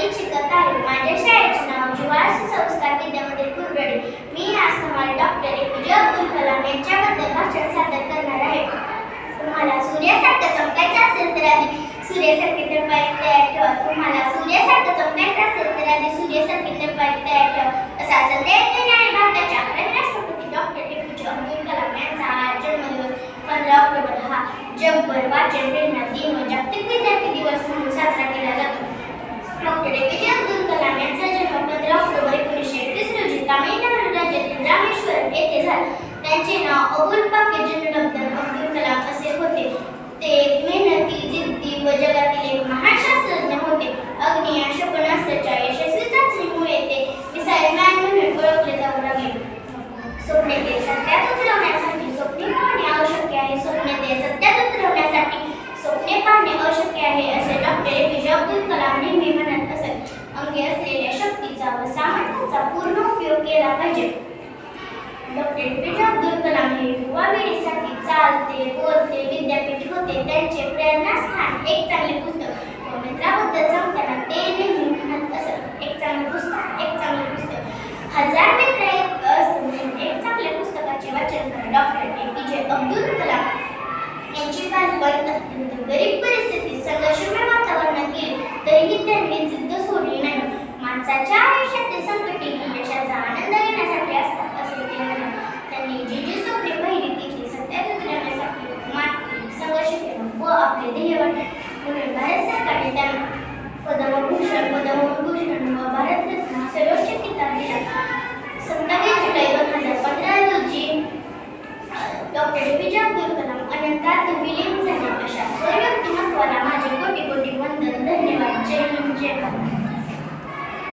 शाळेत शिकत आहे. माझ्या शाळेचे नाव जिव्हाळा संस्कार विद्यामंदिर कुर्डे. मी आज तुम्हाला डॉक्टर APJ अब्दुल कलाम यांच्याबद्दल भाषण सादर करणार आहे. तुम्हाला सूर्यासारखं चमकायचं असेल तर आधी सूर्यासारखे तळपाय तयार ठेवा. तुम्हाला सूर्यासारखं चमकायचं असेल तर आधी सूर्यासारखे तळपाय तयार ठेवा. असा संदेश देणारे भारताचे आपले राष्ट्रपती डॉक्टर APJ अब्दुल कलाम यांचा आज जन्मदिवस 15 ऑक्टोबर हा जगभर वाचन प्रेरणा दिन व जागतिक विद्यार्थी दिवस म्हणून साजरा केला जातो. डॉक्टर APJ अब्दुल कलाम यांचा जन्म 15 ऑक्टोबर 1931 रोजी तामिळनाडू राज्यातील रामेश्वरम येथे झाला. त्यांचे नाव अबुल पाकीर जनुलब्दीन अब्दुल कलाम असे होते. ते एक मेहनती, जिद्दी व जगातील एक महान शास्त्रज्ञ होते. अग्नी या क्षेपणास्त्राच्या यशस्वी चाचणीमुळे ते मिसाईल मॅन म्हणून ओळखले जाऊ लागले. स्वप्ने ते सत्यात उतरवण्यासाठी स्वप्ने पाहणे आवश्यक आहे. स्वप्ने ते सत्यात उतरवण्यासाठी स्वप्ने पाहणे आवश्यक आहे असे डॉक्टर APJ अब्दुल कलाम नेहमी म्हणत असत. अंगी असलेल्या शक्तीचा व सामर्थ्याचा पूर्ण उपयोग केला पाहिजे. डॉक्टर APJ अब्दुल कलाम हे युवा पिढीसाठी चालते बोलते विद्यापीठ होते. त्यांचे प्रेरणास्थान एक चांगले पुस्तक व मित्राबद्दल सांगताना ते नेहमी म्हणत असत, एक चांगले पुस्तक, एक चांगले पुस्तक. 1000 मित्र एक असतात म्हणून एक चांगल्या पुस्तकाचे वाचन करा. डॉक्टर APJ अब्दुल कलाम यांची बालपण अत्यंत गरीब परिस्थितीत संघर्षमय वातावरणात गेली, तरीही त्यांनी जिद्द सोडली नाही. माणसाच्या आयुष्यातील संकटे ही यशाचा आनंद घेण्यासाठी असतात असे ते म्हणतात. त्यांनी जी जी स्वप्ने पाहिली ती सत्यात उतरवण्यासाठी मात संघर्ष केला व आपले ध्येय गाठले. म्हणून भारत सरकारने त्यांना पद्मभूषण व भारतरत्न सर्वोच्च किताब दिला. 27 जुलै 2015 रोजी डॉक्टर APJ अब्दुल कलाम अनंतात विलीन झाले.